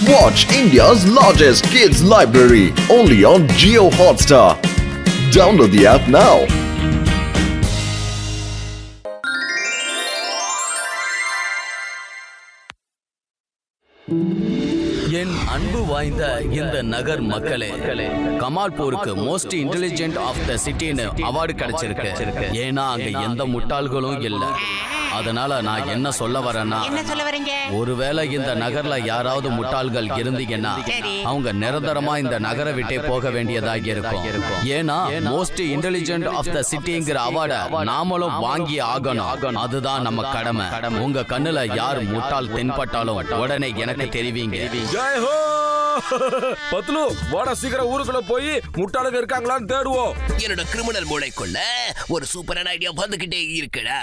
Watch India's largest kids library only on Jio Hotstar. Download the app now. என் அன்பு வாய்ந்த இந்த நகர் மக்களே, கமால்பூருக்கு மோஸ்ட் இன்டெலிஜென்ட் ஆஃப் த சிட்டின்னு அவார்டு கிடைச்சிருக்கு. ஏன்னா அங்க எந்த முட்டாள்களும் இல்ல. அதனால நான் என்ன சொல்ல வரேன்னா, ஒருவேளை இந்த நகர்ல யாராவது முட்டாள்கள் இருந்தீங்கன்னா அவங்க நிரந்தரமா இந்த நகரை விட்டே போக வேண்டியதாக இருக்கும். ஏன்னா மோஸ்ட் இன்டெலிஜென்ட் ஆஃப் த சிட்டிங்கிற அவார்டை நாமளும் வாங்கி ஆகணும். அதுதான் நம்ம கடமை. உங்க கண்ணுல யார் முட்டாள் தென்பட்டாலும் உடனே எனக்கு தெரிவிங்க. ஜெய் ஹோ பத்லு, வாடா சீக்கிரம் ஊருக்குள்ள போய் முட்டாளுங்க இருக்காங்களான்னு தேடுவோம். என்னோட கிரிமினல் மூளைக்குள்ள ஒரு சூப்பரான ஐடியா வந்துகிட்டே இருக்குடா.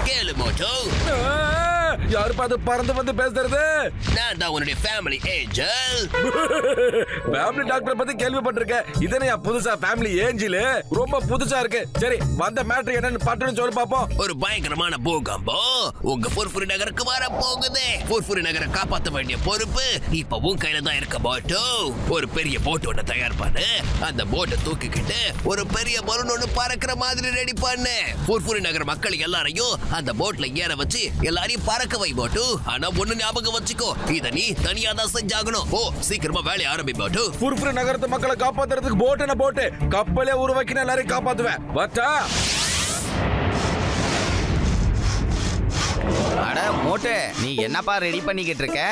கேளு மோட்டோ, யாரு பாத்து பறந்து வந்து பேசுறது? நான் தான் உன்னுடைய ஃபேமிலி ஏஞ்சல். ஃபேமிலி டாக்டர் பத்தி கேள்விப்பட்டிருக்கேன். இதனையா புதுசா ஃபேமிலி ஏஞ்சல்? ரொம்ப புதுசா இருக்கு. சரி, வந்த மேட்டர் என்னன்னு பட்டுன்னு சொல்லி பாப்போம். ஒரு பயங்கரமான பூகம்பம் உங்க ஃபுர்ஃபுரி நகருக்கு வர போகுது. ஃபுர்ஃபுரி நகரை காப்பாற்ற வேண்டிய பொறுப்பு இப்ப உன் கையில தான் இருக்க மோட்டோ. ஒரு பெரிய போட் ஒண்ணு தயார் பண்ணு. அந்த போட்டை தூக்கிக்கிட்டு ஒரு பெரிய பலூன் ஒண்ணு பறக்கிற மாதிரி ரெடி பண்ணு. ஃபுர்ஃபுரி நகர் மக்கள் எல்லாரையும் அந்த போட்ல ஏற வச்சு எல்லாரையும் பறக்க வை மோட்டோ. ஆனா ஒண்ணு ஞாபகம் வச்சுக்கோ, இத நீ தனியா தான் செஞ்சாகணும். ஓ, சீக்கிரமா வேலைய ஆரம்பி மோட்டோ. ஃபுர்ஃபுரி நகரத்து மக்களை காப்பாத்துறதுக்கு போட் என்ன போட்டு கப்பலே உருவாக்கின எல்லாரையும் காப்பாத்துவேன். வட்டா அட மோட்டே, நீ என்னப்பா ரெடி பண்ணிக்கிட்டு இருக்க?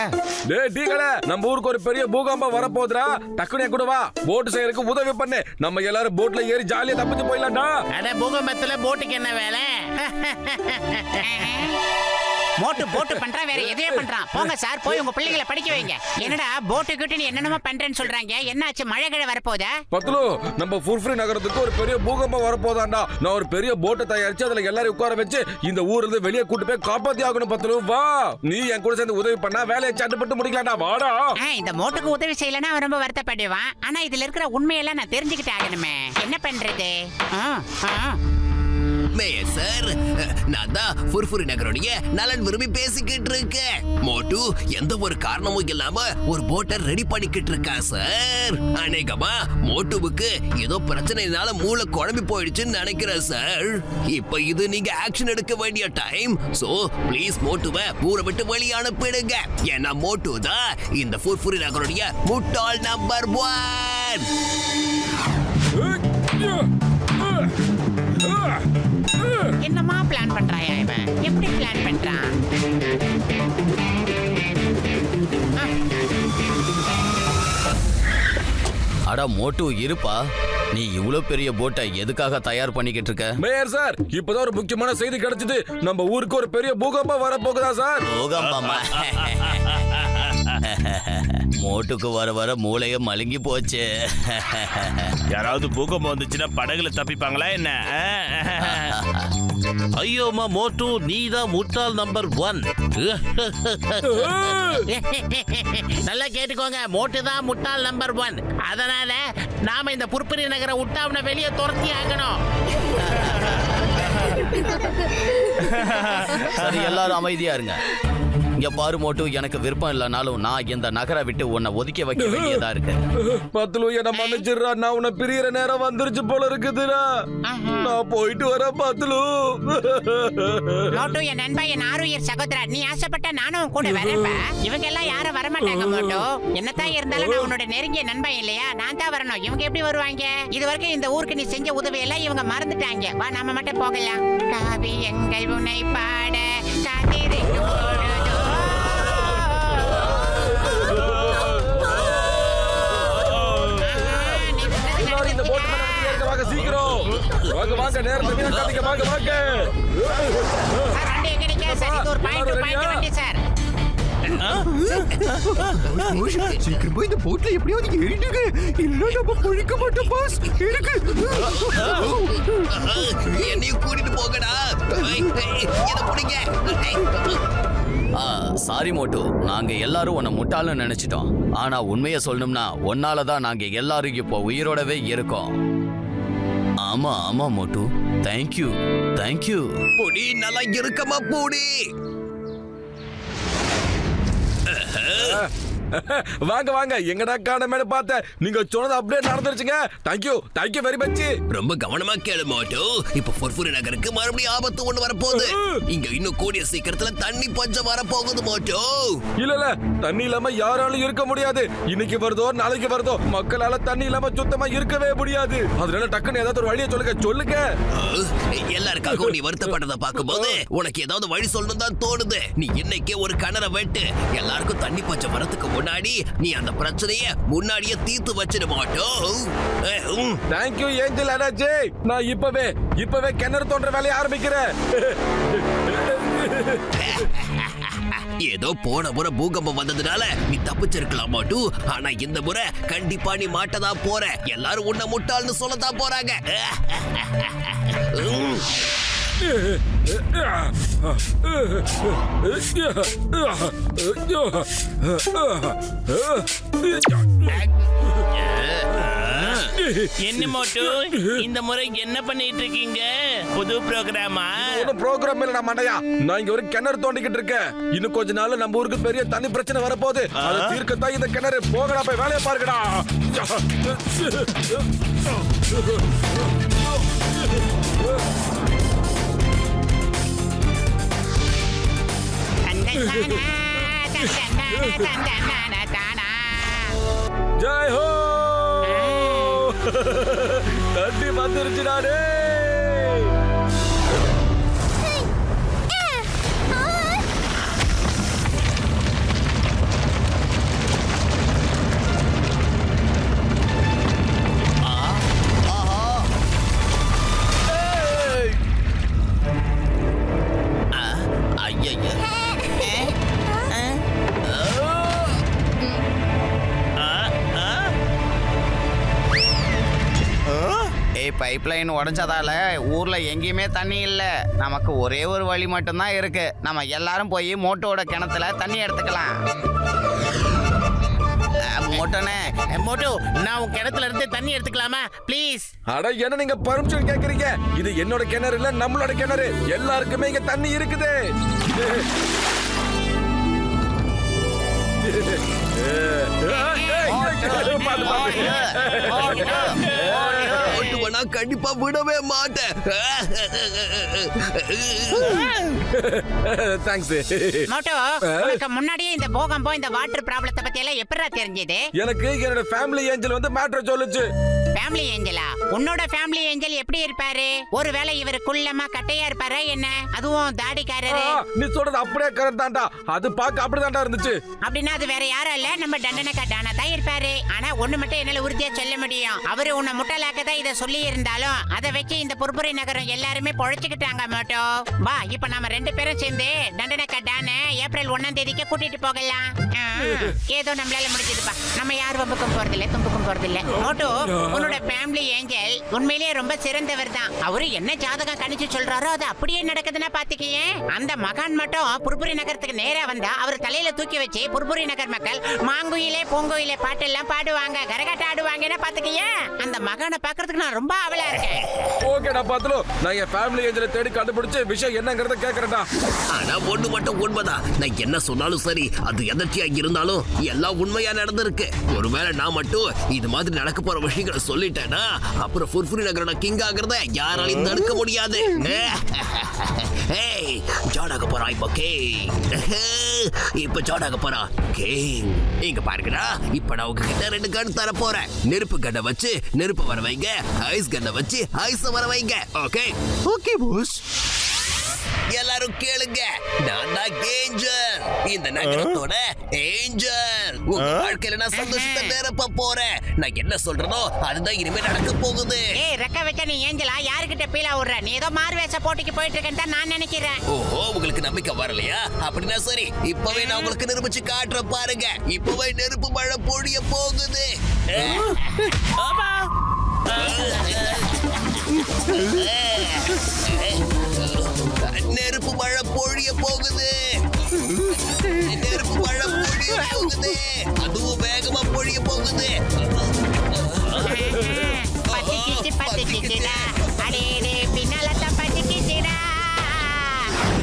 டேய் டீகடா, நம்ம ஊருக்கு ஒரு பெரிய பூகம்பம் வரப்போகுதுடா. டக்குனே கூட வா, போட் செய்யறதுக்கு உதவி பண்ணு. நம்ம எல்லாரும் போட்ல ஏறி ஜாலியா தப்பிச்சு போயிடலாம்டா. அட பூகம்பத்துல போட்டுக்கு என்ன வேலை? போட்டு பண்றான், வேற எதையே பண்றான். போங்க சார், போய் உங்க பிள்ளைகளை படிக்க வைங்க. என்னடா போட்டு கிட்ட நீ என்னென்னமோ பண்றேன்னு சொல்றாங்க. என்னாச்சு, மழை கிழ வரப்போதா? பத்லு, நம்ம ஃபுர்ஃபுரி நகரத்துக்கு ஒரு பெரிய பூகம்பம் வரப்போதாண்டா. நான் ஒரு பெரிய போட்டை தயாரிச்சு அதுல எல்லாரும் உட்கார வச்சு இந்த ஊர்ல இருந்து வெளியே கூட்டு போய் காப்பாத்தி ஆகணும். பத்லு வா, நீ என் கூட சேர்ந்து உதவி பண்ணா வேலையை சட்டுப்பட்டு முடிக்கலாம்டா. வாடா. இந்த மோட்டுக்கு உதவி செய்யலன்னா அவன் ரொம்ப வருத்தப்படுவான். ஆனா இதுல இருக்கிற உண்மையெல்லாம் நான் தெரிஞ்சுக்கிட்டு ஆகணுமே. என்ன பண்றது? மேயர் சார், நான் தான் ஃபுர்ஃபுரி நகரோடைய நலன் விரும்பி பேசிக்கிட்டு இருக்கேன். மோட்டு எந்த ஒரு காரணமும் இல்லாம ஒரு போட்டை ரெடி பண்ணிக்கிட்டு இருக்கா சார். அநேகமா மோட்டுவுக்கு ஏதோ பிரச்சனைனால மூளை குழம்பி போயிடுச்சுன்னு நினைக்கிறேன் சார். இப்ப இது நீங்க ஆக்ஷன் எடுக்க வேண்டிய டைம். சோ ப்ளீஸ் மோட்டுவை ஊரை விட்டு வெளியே அனுப்பிடுங்க. ஏன்னா மோட்டு தான் இந்த ஃபுர்ஃபுரி நகரோடைய முட்டாள் நம்பர் 1. என்னமா பிளான் பண்றாயா இவன்? எப்படி பிளான் பண்றான்? அட மோட்டு இருப்பா, நீ இவ்வளவு பெரிய போட்டை எதுக்காக தயார் பண்ணிக்கிட்டு இருக்க? மேயர் சார், இப்பதான் ஒரு முக்கியமான செய்தி கிடைச்சது. நம்ம ஊருக்கு ஒரு பெரிய பூகம்பம் வரப்போகுதா சார்? பூகம்பமா? மோட்டுக்கு வர வர மூளைய மழுங்கி போச்சு. யாராவது பூகம்பம் வந்துச்சுன்னா படகுல தப்பிப்பாங்களா என்ன? ஐயோமா மோட்டு, நீதான் முட்டாள் நம்பர் 1. நல்லா கேட்டுக்கோங்க, மோட்டு தான் முட்டாள் நம்பர் 1. அதனால நாம இந்த புர்புரி நகர விட்டாவன வெளியே துரத்தி ஆகணும். சரி, எல்லாரும் அமைதியா இருங்க. இங்க பாரு மோட்டு, எனக்கு விருப்பம் இல்லைனாலும் நான் இந்த நகரை விட்டு உன்னை ஒதுக்கி வைக்க வேண்டியதா இருக்கு. பத்லு, என்ன மன்னிச்சிடுறா. நான் உன்னை பிரியற நேரம் வந்துருச்சு போல இருக்குதுடா. நான் போயிட்டு வரேன் பத்லு. மோட்டு என் நண்பா, என் ஆருயிர் சகோதரா, நீ ஆசைப்பட்ட நானும் கூட வரேன்பா. இவங்க எல்லாம் யாரும் வரமாட்டாங்க மோட்டு. என்னத்தான் இருந்தாலும் நான் உன்னோட நெருங்கிய நண்பன் இல்லையா? நான் தான் வரணும். இவங்க எப்படி வருவாங்க? இது வரைக்கும் இந்த ஊருக்கு நீ செஞ்ச உதவி எல்லாம் இவங்க மறந்துட்டாங்க. வா, நாம மட்டும் போகலாம். காவியங்கள் உன்னை பாட காத்திருக்கும் பொழுதோ. இந்த போட்டு சீக்கிரம் வாங்க வாங்க, நேரத்தை வீணாக்காதீங்க. வாங்க வாங்க சார், வண்டி எங்க நிக்க? சார், இது ஒரு பாயிண்ட் வண்டி சார். சீக்கிரமா இந்த போட்ல எப்படியாவது ஏறிடுங்க, இல்ல நம்ம பொழிக்க மாட்டோம் பாஸ். இருக்கு சாரி மோட்டு, நாங்க எல்லாரும் உன்னை முட்டாள்னு நினைச்சிட்டோம். ஆனா உண்மையை சொல்லணும்னா உன்னாலதான் நாங்க எல்லாரும் இப்போ உயிரோடவே இருக்கோம். ஆமா ஆமா மோட்டு, தேங்க்யூ தேங்க்யூ. பொடி நல்லா இருக்கமா பொடி. வாங்க வாங்க, எங்கடா காணமேனு பார்த்தேன். நீங்க சொன்னது அப்படியே நடந்துருச்சுங்க. Thank you thank you very much. ரொம்ப கவனமா கேளு மோட்டு. இப்ப ஃபுர்ஃபுரி நகருக்கு மறுபடியும் ஆபத்து ஒண்ணு வரப்போகுது. இங்க இன்னும் கூடிய சீக்கிரத்துல தண்ணி பஞ்சம் வரப்போகுது மோட்டு. இல்ல தண்ணி இல்லாம யாராலும் இருக்க முடியாது. இன்னைக்கு வருதோ நாளைக்கு வருதோ, மக்களால தண்ணி இல்லாம சுத்தமா இருக்கவே முடியாது. அதனால டக்குன்னு ஏதாவது ஒரு வழியை சொல்லுங்க. எல்லாருக்காகவும் நீ வருத்தப்பட்டதை பார்க்கும்போது உனக்கு ஏதாவது வழி சொல்லணும் தான் தோணுது. நீ இன்னைக்கே ஒரு கிணற வெட்டு. எல்லாருக்கும் தண்ணி பஞ்சம் வரதுக்கு முன்னாடி நீ அந்த பிரச்சனைய முன்னாடியே தீர்த்து வச்சிட மாட்டோம். தேங்க்யூ ஏஞ்சல் அண்ணாச்சி. நான் இப்பவே கிணறு தோன்ற வேலையை ஆரம்பிக்கிறேன். ஏதோ போன முறை பூகம்பம் வந்ததுனால நீ தப்பிச்சிருக்கலாம் மாட்டு. ஆனா இந்த முறை கண்டிப்பா நீ மாட்டதான் போற. எல்லாரும் உன்னை முட்டாள்னு சொல்லத்தான் போறாங்க. என்ன மோட்டு, இந்த முறை என்ன பண்ணிட்டு இருக்கீங்க? புது ப்ரோக்ராமா? ஒன்னும் ப்ரோக்ராம் இல்ல மண்டையா. நான் இங்க ஒரு கிணறு தோண்டிக்கிட்டு இருக்கேன். இன்னும் கொஞ்ச நாள் நம்ம ஊருக்கு பெரிய தண்ணி பிரச்சனை வரப்போகுது. அதை தீர்க்கத்தான் இந்த கிணறு. போகடா, போய் வேலையை பாருங்கடா. ஜெய் ஹோ. தண்ணி வந்துருச்சு நானே. பைப்லைன் உடைஞ்சதால ஊர்ல எங்கேயுமே தண்ணி இல்ல. நமக்கு ஒரே ஒரு வழி மட்டும்தான் இருக்கு. நம்ம எல்லாரும் போய் மோட்டோட கிணத்துல தண்ணி எடுத்துக்கலாம். மோட்டோனே, மோட்டு, நான் உன் கிணத்துல இருந்து தண்ணி எடுத்துக்கலாமா ப்ளீஸ்? அட என்ன நீங்க பர்மிஷன் கேக்குறீங்க? இது என்னோட கிணறு இல்ல, நம்மளோட கிணறு. எல்லாருக்குமே இங்க தண்ணி இருக்குது. நான் கண்டிப்பா விடவே மாட்டேன். தேங்க்ஸ். மோட்டு, உனக்கு முன்னாடியே இந்த பூகம்பம், இந்த வாட்டர் ப்ராப்ளத்தை பத்தி எல்லாம் எப்படிடா தெரிஞ்சது? எனக்கு என்னோட ஃபேமிலி ஏஞ்சல் வந்து மேட்டர் சொல்லுச்சு. Family Angela? உன்னோட ஃபேமிலி ஏஞ்சல் எப்படி இருப்பாரு? ஒருவேளை இவரு குள்ளமா கட்டையா இருப்பாரா என்ன? அதுவும் தாடிக்காரரு. நீ சொல்றது அப்படியே கரெக்ட் தான்டா. அது பார்க்க அப்படிதான்டா இருந்துச்சு. அப்படின்னா அது வேற யாரும் இல்ல, நம்ம தண்டனக்கா டானா தான் இருப்பாரு. ஆனா ஒண்ணு மட்டும் என்னால உறுதியா சொல்ல முடியும். அவரு உன்னை முட்டலாக்க தான் இதை சொல்லி இருந்தாலும் அதை வச்சு இந்த புர்புரி நகரம் எல்லாருமே பொழைச்சுக்கிட்டாங்க மோட்டோ. வா, இப்ப நம்ம 2 பேரும் சேர்ந்து தண்டனக்கா டான ஏப்ரல் 1ஆம் தேதிக்கு கூட்டிட்டு போகலாம். ஏதோ நம்மளால முடிஞ்சதுப்பா. நம்ம யார் வம்புக்கும் போறதில்ல, தும்புக்கும் போறதில்ல. மோட்டோ, உன்னோட ஃபேமிலி ஏஞ்சல் உண்மையிலேயே ரொம்ப சிறந்தவர் தான். அவரு என்ன ஜாதகம் கணிச்சு சொல்றாரோ அது அப்படியே நடக்குதுன்னா பாத்துக்கியே. அந்த மகான் மட்டும் புர்புரி நகரத்துக்கு நேரா வந்தா அவர் தலையில தூக்கி வச்சு புர்புரி நகர் மக்கள் மாங்குயிலே பூங்குயிலே பாட்டெல்லாம் பாடுவாங்க, கரகாட்டம் ஆடுவாங்கன்னா பாத்துக்கியே. அந்த மகானை பாக்குறதுக்கு நான் ரொம்ப ஆவலா இருக்கேன். ஓகேடா பாத்துலோ, நான் என் ஃபேமிலி ஏஞ்சலை தேடி கண்டுபிடிச்சு விஷயம் என்னங்கறத கேக்குறேன்டா. ஆனா ஒண்ணு மட்டும் உண்மைதான். நான் என்ன சொன்னாலும் சரி, அது எதர்ச்சியா இருந்தாலும் எல்லாம் உண்மையா நடந்திருக்கு. ஒருவேளை நான் மட்டும் இது மாதிரி நடக்க போற விஷயங்களை சொல்லிட்டேன்னா அப்புறம் ஃபுர்ஃபுரி நகரோட கிங் ஆகிறத யாராலையும் தடுக்க முடியாது. ஏய், ஜாடாக போறா இப்போ கிங். இப்ப ஜாடாக போறா கிங். இங்க பாருங்கடா, இப்ப நான் உங்ககிட்ட 2 கன் தர போறேன். நெருப்பு கண்ணை வச்சு நெருப்பு வர வைங்க, ஐஸ் கண்ணை வச்சு ஐஸ் வர வைங்க. Okay okay boss. எல்லாரும் கேளுங்க, நான் தான் ஏஞ்சல், இந்த நகரத்தோட ஏஞ்சல். உங்க வாழ்க்கையில நான் சந்தோஷத்தை நிரப்ப போறேன். நான் என்ன சொல்றனோ அதுதான் இனிமே நடக்க போகுது. ஏய், ரெக்க வச்ச நீ ஏஞ்சலா? யாருக்கிட்ட பீலா விடுற? நீ ஏதோ மார்வேஷ போட்டிக்கு போயிட்டு இருக்கேன்னு தான் நான் நினைக்கிறேன். ஓஹோ, உங்களுக்கு நம்பிக்கை வரலையா? அப்படின்னா சரி, இப்பவே நான் உங்களுக்கு நிரூபிச்சு காட்டுறேன் பாருங்க. இப்பவே நெருப்பு மழை பொழிய போகுது. நெருப்பு மழை பொழிய போகுது. நெருப்பு பழம் பொழிய போகுது. அதுவும் வேகமா பொழிய போகுது. பத்திக்கிச்சுடா. அடே பின்னால தான் பத்திக்கிச்சுடா.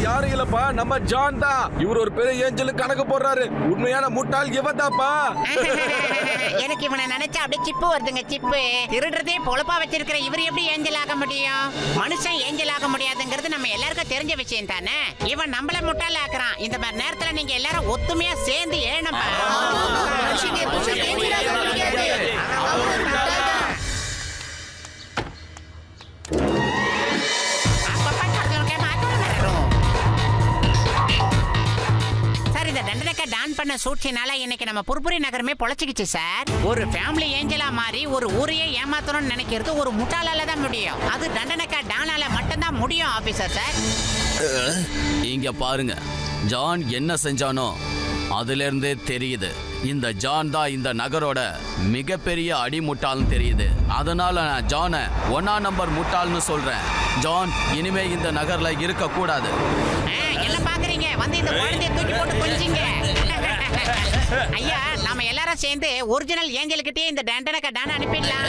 யாரும் இல்லப்பா, நம்ம ஜான் தான். இவர் ஒரு பெரிய ஏஞ்சலுக்கு கணக்கு போடுறாரு. உண்மையான முட்டாள் இவன் தான்ப்பா. எனக்கு இவனை நினைச்சா அப்படியே சிப்பு வருதுங்க சிப்பு. திருடுறதே பொழப்பா வச்சிருக்கிற இவர் எப்படி ஏஞ்சல் ஆக முடியும்? மனுஷன் ஏஞ்சல் ஆக முடியாதுங்கிறது நம்ம எல்லாருக்கும் தெரிஞ்ச விஷயம் தானே. இவன் நம்மள முட்டாள் ஆக்குறான். இந்த மாதிரி நேரத்துல நீங்க எல்லாரும் ஒத்துமையா சேர்ந்து ஏனப்பா. சார், இந்த தண்டனைக்கா டான் பண்ண சூழ்ச்சினால இன்னைக்கு நம்ம புர்புரி நகரமே பொழைச்சிக்கிச்சு சார். ஒரு ஃபேமிலி ஏஞ்சலா மாறி ஒரு ஊரையே ஏமாத்தணும்னு நினைக்கிறது ஒரு முட்டாளால தான் முடியும். அது தண்டனைக்கா டானால மட்டும்தான் முடியும் ஆபீசர் சார். இங்க பாருங்க, ஜான் என்ன செஞ்சானோ அதுல இருந்தே தெரியுது இந்த ஜான் தான் இந்த நகரோட மிகப்பெரிய அடிமுட்டாள்னு தெரியுது. அதனால நான் ஜானை 1ஆம் நம்பர் முட்டாள்னு சொல்றேன். ஜான் இனிமே இந்த நகர்ல இருக்க கூடாது. என்ன பாக்குறீங்க? வந்து இந்த குழந்தைய தூக்கி போட்டு கொஞ்சிங்க. ஐயா, நாம எல்லாரும் சேர்ந்து ஒரிஜினல் ஏஞ்சல்கிட்டயே இந்த தண்டனைக்கா டான் அனுப்பிடலாம்.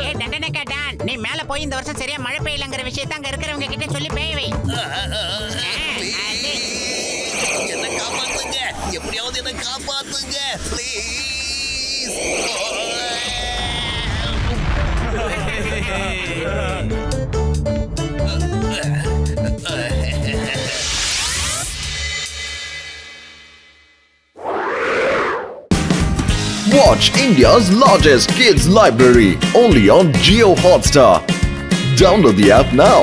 ஏ தண்டனைக்கா டான், நீ மேல போய் இந்த வருஷம் சரியா மழை பெய்யலங்கிற விஷயத்த அங்க இருக்கிறவங்க கிட்ட சொல்லி பெய்ய வை. என்ன காப்பாத்துங்க, எப்படியாவது என்ன காப்பாத்துங்க please. Watch India's largest kids library only on Geo Hotstar. Download the app now.